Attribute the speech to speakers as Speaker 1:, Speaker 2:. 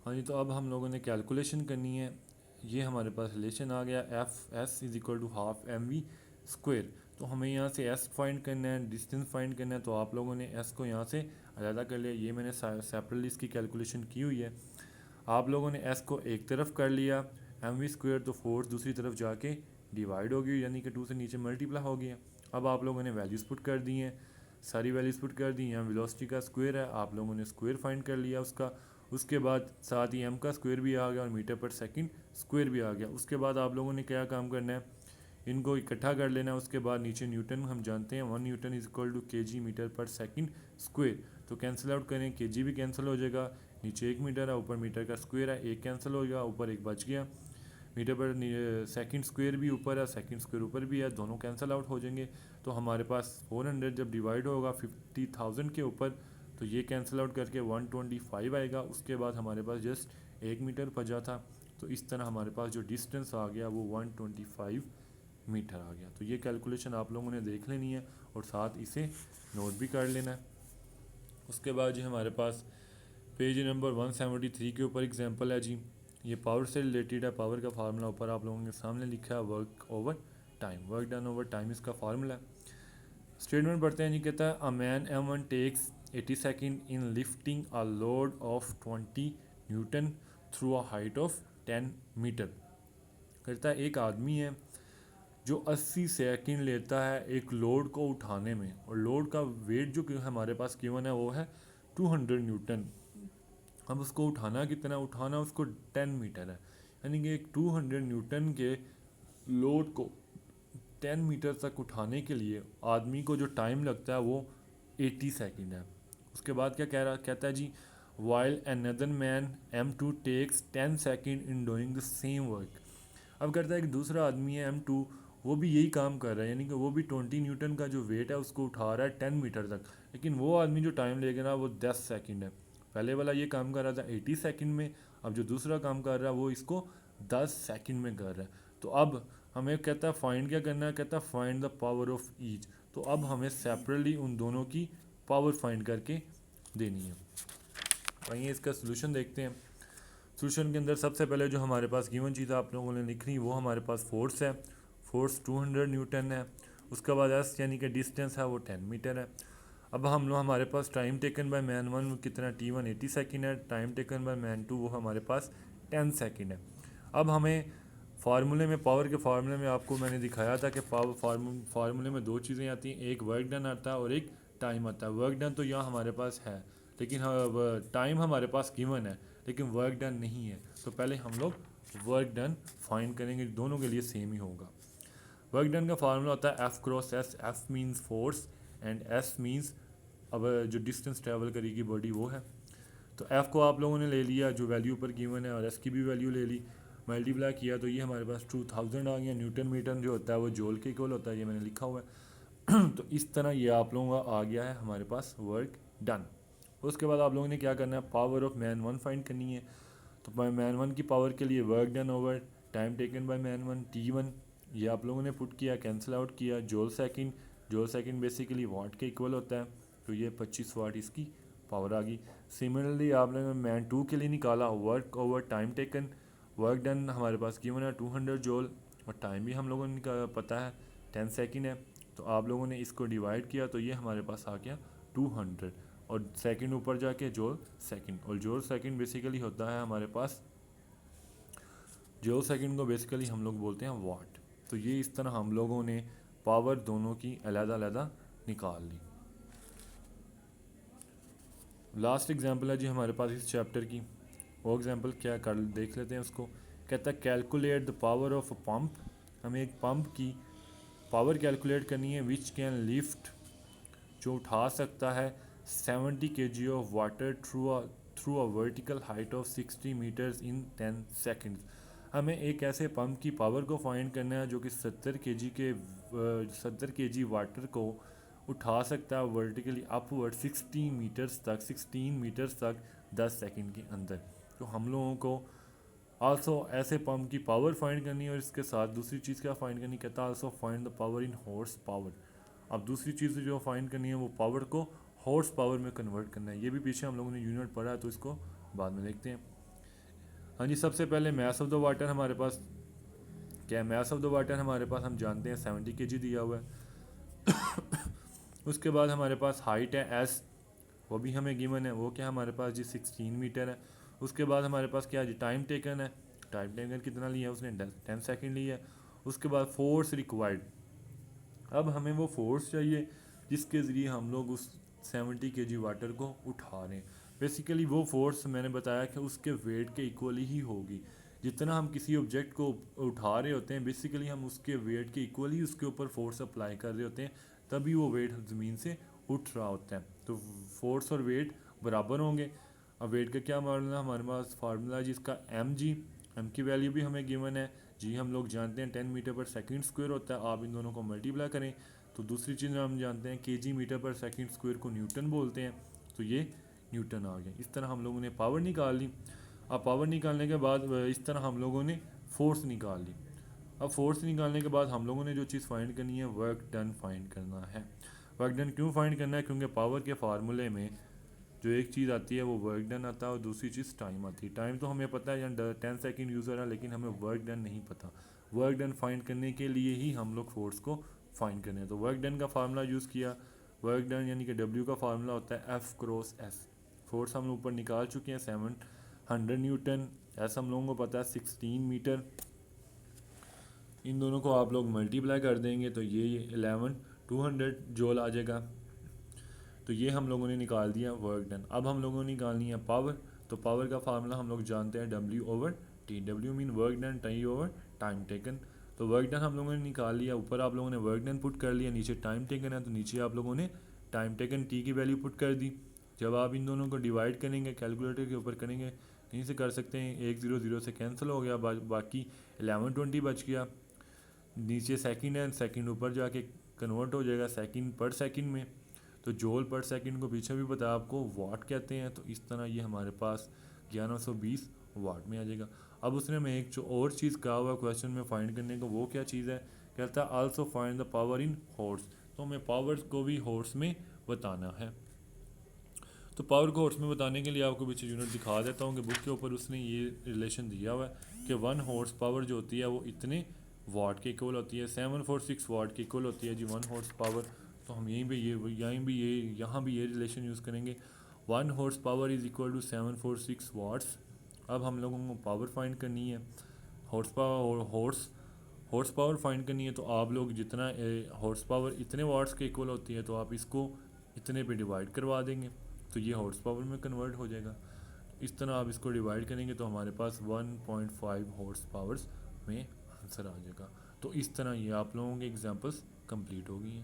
Speaker 1: हाँ जी, तो अब हम लोगों ने कैलकुलेशन करनी है। ये हमारे पास रिलेशन आ गया, F S is equal to half M V square. तो हमें यहाँ से एस फाइंड करना है, डिस्टेंस फाइंड करना है। तो आप लोगों ने एस को यहाँ से अलग कर लिया, ये मैंने सेपरेटली इसकी कैलकुलेशन की हुई है। आप लोगों ने एस को एक तरफ कर लिया, एम वी स्क्वेयर तो फोर्स दूसरी तरफ जाके डिवाइड हो गई, यानी कि 2 से नीचे मल्टीप्लाई हो गया। अब आप लोगों ने वैल्यूज़ पुट कर दी हैं, सारी वैल्यूज़ पुट कर दी। यहाँ वेलोसिटी का स्क्वायर है, आप लोगों ने स्क्वायर फाइंड कर लिया उसका। उसके बाद साथ ही एम का स्क्वायर भी आ गया और मीटर पर सेकंड स्क्वायर भी आ गया। उसके बाद आप लोगों ने क्या काम करना है, इनको इकट्ठा कर लेना है। उसके बाद नीचे न्यूटन हम जानते हैं, 1 न्यूटन इज इक्वल टू के जी मीटर पर सेकंड स्क्वायर। तो कैंसिल आउट करें, के जी भी कैंसिल हो जाएगा, नीचे 1 मीटर है, ऊपर मीटर का स्क्वायर है, एक कैंसिल हो गया, ऊपर एक बच गया। मीटर पर सेकंड स्क्वायर भी ऊपर है, सेकंड स्क्वायर ऊपर भी है, दोनों कैंसिल आउट हो जाएंगे। तो हमारे पास 400 जब डिवाइड होगा 50,000 के ऊपर, तो ये कैंसिल आउट करके 125 आएगा। उसके बाद हमारे पास जस्ट 1 मीटर बचा था। तो इस तरह हमारे पास जो डिस्टेंस आ गया वो 125 मीटर आ गया। तो ये कैलकुलेशन आप लोगों ने देख लेनी है और साथ इसे नोट भी कर लेना है। उसके बाद जी हमारे पास पेज नंबर 173 के ऊपर एग्जांपल है जी। ये पावर से रिलेटेड है। पावर का फार्मूला ऊपर आप लोगों के सामने लिखा है, work over time, work done over time इसका फार्मूला है। स्टेटमेंट पढ़ते हैं जी, कहता है a man M one takes 80 second in lifting a load of 20 newton through a height of 10 metre. कहता है एक आदमी है जो 80 सेकंड लेता है एक लोड को उठाने में, और लोड का वेट जो कि हमारे पास गिवन है वो है 200 न्यूटन। अब उसको उठाना कितना, उठाना उसको 10 मीटर है, यानी कि एक 200 न्यूटन के लोड को 10 मीटर तक उठाने के लिए आदमी को जो टाइम लगता है वो 80 सेकंड है। उसके बाद क्या कह रहा कहता है जी, while another man M2 takes 10 seconds in doing the same work. अब करता है कि दूसरा आदमी है M2, वो भी यही काम कर रहा है, यानी कि वो भी 20 न्यूटन का जो वेट है उसको उठा रहा है 10 मीटर तक, लेकिन वो आदमी जो टाइम लेगा ना वो 10 सेकंड है। पहले वाला ये काम कर रहा था 80 सेकंड में, अब जो दूसरा काम कर रहा है वो इसको 10 सेकंड में कर रहा है। तो अब हमें कहता है फाइंड क्या करना है, कहता है find the power of each. तो अब हमें सेपरेटली उन दोनों की पावर फाइंड करके देनी है। आइए इसका सोल्यूशन देखते हैं। सोल्यूशन के अंदर सबसे पहले जो हमारे पास गिवन चीज़ आप लोगों ने लिखनी, वो हमारे पास फोर्स है, फोर्स 200 न्यूटन है। उसके बाद एस यानी कि डिस्टेंस है वो 10 मीटर है। अब हम लोग हमारे पास time taken by man one कितना, T1 80 सेकंड है, time taken by man two वो हमारे पास 10 सेकंड है। अब हमें फार्मूले में, पावर के फार्मूले में आपको मैंने दिखाया था कि पावर फार्मूले में दो चीज़ें आती हैं, एक वर्क डन आता है और एक टाइम आता है। वर्क डन तो यहाँ हमारे पास है, लेकिन टाइम हमारे पास गिवन है लेकिन वर्क डन नहीं है। तो पहले हम लोग वर्क डन फाइंड करेंगे, दोनों के लिए सेम ही होगा। वर्क डन का फार्मूला होता है F cross S. F means force and S means अब जो डिस्टेंस ट्रैवल करेगी बॉडी वो है। तो एफ़ को आप लोगों ने ले लिया जो वैल्यू ऊपर गिवन है, और एस की भी वैल्यू ले ली, मल्टीप्लाई किया तो ये हमारे पास 2000 आ गया। न्यूटन मीटर जो होता है वो जोल के इक्वल होता है, ये मैंने लिखा हुआ है। तो इस तरह ये आप लोगों का आ गया है हमारे पास वर्क डन। उसके बाद आप लोगों ने क्या करना है, power of man one find करनी है। तो मैन वन की पावर के लिए work done over time taken by man one T1, ये आप लोगों ने पुट किया, कैंसिल आउट किया। जोल सेकंड, जोल सेकंड बेसिकली वाट के इक्वल होता है, तो ये 25 वाट इसकी पावर आ गई। सिमिलरली आपने मैन टू के लिए निकाला, work over time taken. Work done हमारे पास गिवन है 200 जोल, और टाइम भी हम लोगों ने पता है 10 सेकंड है। तो आप लोगों ने इसको डिवाइड किया तो ये हमारे पास आ गया 200, और सेकंड ऊपर जाके जोल सेकंड, और जोल सेकंड बेसिकली होता है हमारे पास, जोल सेकंड को बेसिकली हम लोग बोलते हैं वाट। तो ये इस तरह हम लोगों ने पावर दोनों की अलग-अलग निकाल ली। लास्ट एग्जांपल है जी हमारे पास इस चैप्टर की, वो एग्जांपल क्या कर देख लेते हैं उसको। कहता है calculate the power of a pump. हमें एक पंप की पावर कैलकुलेट करनी है, विच कैन लिफ्ट, जो उठा सकता है 70 kg of water through a vertical height of 60 metres in 10 seconds. हमें एक ऐसे पंप की पावर को फाइंड करना है जो कि 70 kg वाटर को उठा सकता है वर्टिकली अपवर्ड 16 मीटर्स तक 10 सेकंड के अंदर। तो हम लोगों को आल्सो ऐसे पंप की पावर फाइंड करनी है, और इसके साथ दूसरी चीज़ क्या फाइंड करनी, कहता है also find the power in horse power. अब दूसरी चीज़ जो फाइंड करनी है वो पावर को हॉर्स पावर में कन्वर्ट करना है। ये भी पीछे हम लोगों ने यूनिट पढ़ा है, तो इसको बाद में देखते हैं। हाँ जी, सबसे पहले मैस ऑफ द वाटर हमारे पास क्या है, मैस ऑफ द वाटर हमारे पास हम जानते हैं 70 kg दिया हुआ है। उसके बाद हमारे पास हाइट है एस, वो भी हमें गिवन है, वो क्या हमारे पास जी 16 मीटर है। उसके बाद हमारे पास क्या है जी टाइम टेकन है, टाइम टेकन कितना लिया है उसने 10 सेकेंड लिया है। उसके बाद फोर्स रिक्वायर्ड, अब हमें वो फोर्स चाहिए जिसके ज़रिए हम लोग उस 70 kg वाटर को उठा रहे हैं। बेसिकली वो फोर्स मैंने बताया कि उसके वेट के इक्वली ही होगी। जितना हम किसी ऑब्जेक्ट को उठा रहे होते हैं बेसिकली हम उसके वेट के इक्वली उसके ऊपर फोर्स अप्लाई कर रहे होते हैं, तभी वो वेट ज़मीन से उठ रहा होता है। तो फोर्स और वेट बराबर होंगे। अब वेट का क्या मामला, हमारे पास फार्मूला जिसका एम जी, एम की वैल्यू भी हमें गिवन है जी, हम लोग जानते हैं 10 मीटर पर सेकंड स्क्वायर होता है। आप इन दोनों को मल्टीप्लाई करें तो दूसरी चीज़ हम जानते हैं केजी मीटर पर सेकंड स्क्वायर को न्यूटन बोलते हैं, तो ये न्यूटन आ गया। इस तरह हम लोगों ने पावर निकाल ली। अब पावर निकालने के बाद इस तरह हम लोगों ने फोर्स निकाल ली। अब फोर्स निकालने के बाद हम लोगों ने जो चीज़ फाइंड करनी है वर्क डन फाइंड करना है। वर्क डन क्यों फाइंड करना है, क्योंकि पावर के फार्मूले में जो एक चीज़ आती है वो वर्क डन आता है और दूसरी चीज़ टाइम आती है। टाइम तो हमें पता है या 10 सेकेंड यूज़र है, लेकिन हमें वर्क डन नहीं पता। वर्क डन फाइंड करने के लिए ही हम लोग फोर्स को फाइंड करने हैं, तो वर्क डन का फार्मूला यूज़ किया। वर्क डन यानी कि डब्ल्यू का फार्मूला होता है एफ क्रॉस एस। फोर्स हम ऊपर निकाल चुके हैं 700 न्यूटन, एस हम लोगों को पता है 16 मीटर। इन दोनों को आप लोग मल्टीप्लाई कर देंगे तो ये 11,200 जूल आ जाएगा। तो ये हम लोगों ने निकाल दिया वर्क डन। अब हम लोगों ने निकालनी है पावर, तो पावर का फार्मूला हम लोग जानते हैं W over T. W mean work done, T over time taken. तो वर्क डन हम लोगों ने निकाल लिया, ऊपर आप लोगों ने वर्क डन पुट कर लिया, नीचे टाइम टेकन है तो नीचे आप लोगों ने टाइम टेकन टी की वैल्यू पुट कर दी। जब आप इन दोनों को डिवाइड करेंगे कैलकुलेटर के ऊपर करेंगे, कहीं से कर सकते हैं, 100 से कैंसिल हो गया, बाकी 1120 बच गया। नीचे सेकंड है, सेकंड ऊपर जाके कन्वर्ट हो जाएगा सेकंड पर सेकंड में, तो जूल पर सेकंड को पीछे भी पता है आपको वाट कहते हैं। तो इस तरह ये हमारे पास 1120 वाट में आ जाएगा। अब उसने हमें एक जो और चीज़ कहा हुआ क्वेश्चन में फाइंड करने को, वो क्या चीज़ है, कहता है also find the power in horse. तो हमें पावर को भी हॉर्स में बताना है। तो पावर को हॉर्स में बताने के लिए आपको पीछे यूनिट दिखा देता हूँ कि बुक के ऊपर उसने ये रिलेशन दिया हुआ है कि 1 हॉर्स पावर जो होती है वो इतने वाट के इक्वल होती है, 746 वाट के इक्वल होती है जी 1 हॉर्स पावर। तो हम यहीं पे यहाँ भी ये रिलेशन यूज़ करेंगे, 1 horse power is equal to 746 watts. अब हम लोगों को पावर फाइंड करनी है, हॉर्स पावर फाइंड करनी है। तो आप लोग जितना हॉर्स पावर इतने वाट्स के इक्वल होती है तो आप इसको इतने पे डिवाइड करवा देंगे तो ये हॉर्स पावर में कन्वर्ट हो जाएगा। इस तरह आप इसको डिवाइड करेंगे तो हमारे पास 1.5 हॉर्स पावर्स में आंसर आ जाएगा। तो इस तरह ये आप लोगों के एग्जांपल्स कंप्लीट हो गई हैं।